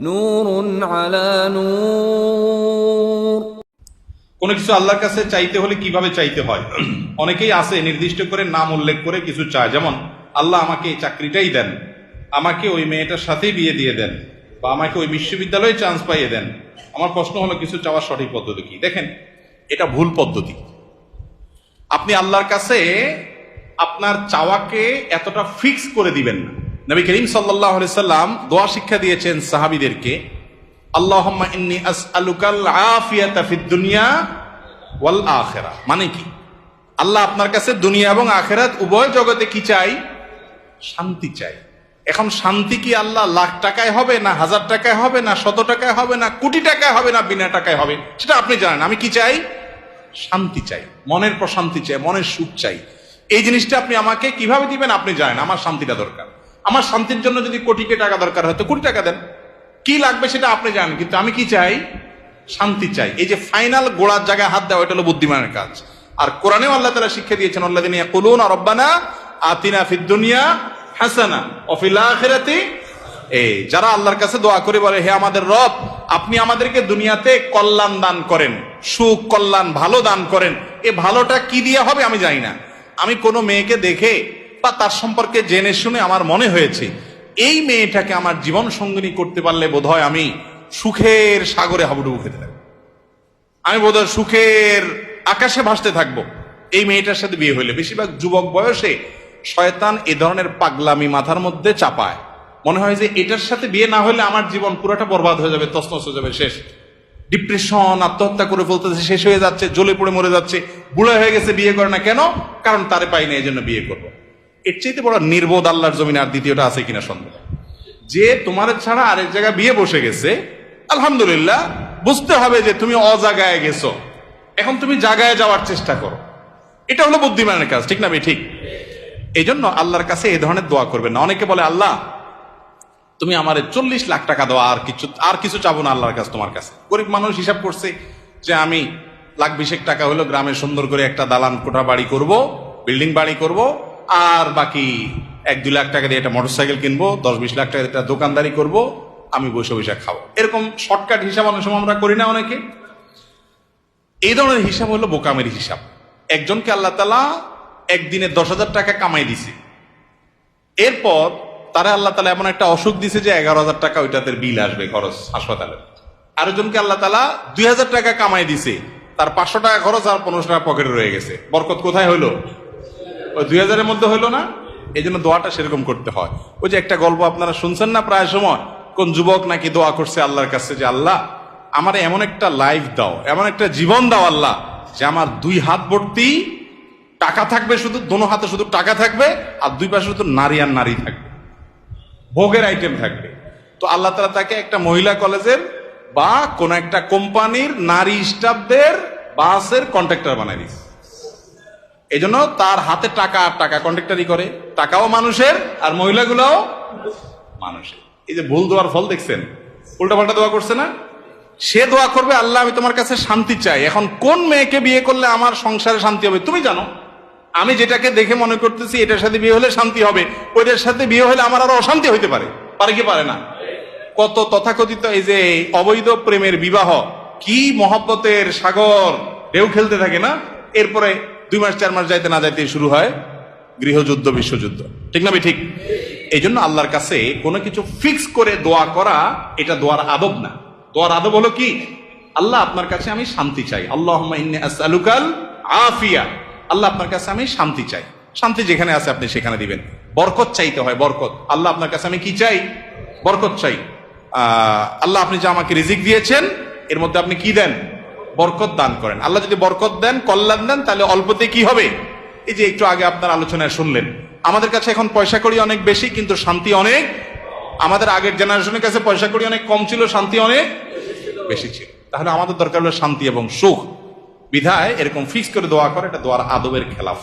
نور على نور। কোনো কিছু আল্লাহর কাছে চাইতে হলে কিভাবে চাইতে হয়? অনেকেই আছে নির্দিষ্ট করে নাম উল্লেখ করে কিছু চায়, যেমন আল্লাহ আমাকে এই চাকরিটাই দেন, আমাকে ওই মেয়েটার সাথেই বিয়ে দিয়ে দেন, বা আমাকে ওই বিশ্ববিদ্যালয়ে চান্স পাইয়ে দেন। আমার প্রশ্ন হলো, কিছু চাওয়ার সঠিক পদ্ধতি কি? দেখেন, এটা ভুল পদ্ধতি। আপনি আল্লাহর কাছে আপনার চাওয়াকে এতটা ফিক্স করে দিবেন না। নবী করিম সাল্লাল্লাহু আলাইহি সাল্লাম দোয়া শিক্ষা দিয়েছেন সাহাবীদেরকে, আল্লাহুম্মা ইন্নী আসআলুকাল আফিয়াতা ফিদ দুনিয়া ওয়াল আখিরাহ। মানে কি? আল্লাহ আপনার কাছে দুনিয়া এবং আখিরাত উভয় জগতে কি চাই? শান্তি চাই। এখন শান্তি কি আল্লাহ লাখ টাকায় হবে, না 1000 টাকায় হবে, না 100 টাকায় হবে, না কোটি টাকায় হবে, না বিনা টাকায় হবে? সেটা আপনি জানেন। আমি কি চাই? শান্তি চাই, মনের প্রশান্তি চাই, মনের সুখ চাই। এই জিনিসটা আপনি আমাকে কিভাবে দিবেন আপনি জানেন। আমার শান্তিটা দরকার। আমার শান্তির জন্য যদি কোটি টাকা দরকার হয় তো কোটি টাকা দেন, কি লাগবে সেটা আপনি জানেন। কিন্তু আমি কি চাই? শান্তি চাই। এই যে ফাইনাল গোড়ার জায়গায় হাত দেওয়া, এটা হলো বুদ্ধিমানের কাজ। আর কোরআনেও আল্লাহ তাআলা শিক্ষা দিয়েছেন, আল্লাযীনা ইয়াকুলুনা রাব্বানা আতিনা ফিদ দুনিয়া হাসানা ওয়া ফিল আখিরাতি। যারা আল্লাহর কাছে দোয়া করে বলে, হে আমাদের রব, আপনি আমাদেরকে দুনিয়াতে কল্যাণ দান করেন, সুখ কল্যাণ ভালো দান করেন। এ ভালোটা কি দিয়ে হবে আমি জানি না। আমি কোনো মেয়েকে দেখে বা তার সম্পর্কে জেনে শুনে আমার মনে হয়েছে এই মেয়েটাকে আমার জীবন সঙ্গিনী করতে পারলে বোধহয় আমি সুখের সাগরে হাবুডুবু খেতে থাকবো, আমি বোধহয় সুখের আকাশে ভাসতে থাকবো এই মেয়েটার সাথে বিয়ে হইলে। বেশিরভাগ যুবক বয়সে শয়তান এ ধরনের পাগলামি মাথার মধ্যে চাপায়। মনে হয় যে এটার সাথে বিয়ে না হলে আমার জীবন পুরোটা বরবাদ হয়ে যাবে, তছনছ হয়ে যাবে, শেষ। ডিপ্রেশন, আত্মহত্যা করে ফেলতেছে, শেষ হয়ে যাচ্ছে, জ্বলে পড়ে মরে যাচ্ছে, বুড়া হয়ে গেছে, বিয়ে করে না কেন? কারণ তারে পাই না, এই জন্য বিয়ে করবো। এর চাইতে বড় নির্বোধ আল্লাহর জমিনে আর দ্বিতীয়টা আছে কিনা সন্দেহ। যে তোমার ছাড়া আরেক জায়গায় বিয়ে বসে গেছে, আলহামদুলিল্লাহ, বুঝতে হবে যে তুমি অজাগায় গেছো, এখন তুমি জাগায় যাওয়ার চেষ্টা করো। এটা হলো বুদ্ধিমানের কাজ, ঠিক না ভাই? ঠিক। এই জন্য আল্লাহর কাছে এই ধরনের দোয়া করবেন না। অনেকে বলে, আল্লাহ তুমি আমারে 40 লাখ টাকা দাও, আর কিছু চাবো না আল্লাহর কাছে, তোমার কাছে। গরিব মানুষ হিসাব করছে যে আমি লাখ 20 টাকা হলো গ্রামে সুন্দর করে একটা দালান কোঠা বাড়ি করব, বিল্ডিং বাড়ি করব, আর বাকি 1-2 লাখ টাকা দিয়ে একটা মোটরসাইকেল কিনবো, 10-20 লাখ টাকা দিয়ে একটা দোকানদারি করব, আমি বসে বসে খাবো। এরকম শর্টকাট হিসাব অনেক সময় আমরা করি না অনেকে। এই ধরনের হিসাব হলো বোকামের হিসাব। একজনকে আল্লাহ তাআলা একদিনে 10,000 টাকা কামাই দিছে, এরপর তারা আল্লাহ তাআলা এমন একটা অসুখ দিছে যে 11,000 টাকা ওইটাতে বিল আসবে, খরচ হাসপাতালের। আরেকজনকে আল্লাহ তাআলা 2,000 টাকা কামাই দিছে, তার 500 টাকা খরচ আর 1500 টাকা পকেটে রয়ে গেছে। বরকত কোথায় হইলো? ওই 2,000-এর মধ্যে হইলো না? এই জন্য দোয়াটা সেরকম করতে হয়। ওই যে একটা গল্প আপনারা শুনছেন না প্রায় সময়, কোন যুবক নাকি দোয়া করছে আল্লাহর কাছে যে, আল্লাহ আমার এমন একটা লাইফ দাও, এমন একটা জীবন দাও আল্লাহ, যে আমার 2 হাত ভর্তি টাকা থাকবে, শুধু দোনো হাতে শুধু টাকা থাকবে, আর 2 পাশে শুধু নারী আর নারী থাকবে, ভোগের আইটেম থাকবে। তো আল্লাহ তাআলা তাকে একটা মহিলা কলেজের বা কোন একটা কোম্পানির নারী স্টাফদের বাসের কন্ট্রাক্টর বানাই দিচ্ছে। এই জন্য তার হাতে টাকা আর টাকা কন্ট্রাক্টরই করে, টাকাও মানুষের আর মহিলাগুলোও মানুষের। এই যে ভুল দোয়ার ফল দেখছেন, উল্টাপাল্টা দোয়া করছে না? সে দোয়া করবে, আল্লাহ আমি তোমার কাছে শান্তি চাই। এখন কোন মেয়েকে বিয়ে করলে আমার সংসারে শান্তি হবে তুমি জানো। আমি যেটাকে দেখে মনে করতেছি এটার সাথে বিয়ে হলে শান্তি হবে, ওইটার সাথে বিয়ে হলে আমার আরো অশান্তি হইতে পারে। পারে কি পারে না? কত তথাকথিত এই যে অবৈধ প্রেমের বিবাহ, কি মহব্বতের সাগর ঢেউ খেলতে থাকে না, এরপরে 2 মাস 4 মাস যাইতে না যাইতে শুরু হয় গৃহযুদ্ধ, বিশ্বযুদ্ধ, ঠিক না? ঠিক। এই জন্য আল্লাহর কাছে কোনো কিছু ফিক্স করে দোয়া করা এটা দোয়ার আদব না। দোয়ার আদব হলো কি? আল্লাহ আপনার কাছে আমি শান্তি চাই, আল্লাহুম্মা ইন্নী আসআলুকাল আফিয়া, আল্লাহ আপনার কাছে আমি শান্তি চাই। শান্তি যেখানে আছে আপনি সেখানে দিবেন। বরকত চাইতে হয়, বরকত। আল্লাহ আপনার কাছে আমি কি চাই? বরকত চাই। আল্লাহ আপনি যে আমাকে রিজিক দিয়েছেন এর মধ্যে আপনি কি দেন? বরকত দান করেন। আল্লাহ যদি বরকত দেন, কল্যাণ দেন, তাহলে অল্পতে কি হবে? এই যে একটু আগে আপনার আলোচনায় শুনলেন, আমাদের কাছে এখন পয়সা কড়ি অনেক বেশি, কিন্তু শান্তি অনেক। আমাদের আগের জেনারেশনের কাছে পয়সা কড়ি অনেক কম ছিল, শান্তি অনেক বেশি ছিল। তাহলে আমাদের দরকার হলো শান্তি এবং সুখ। বিধায় এরকম ফিক্স করে দোয়া করে, এটা দোয়ার আদবের খেলাফ।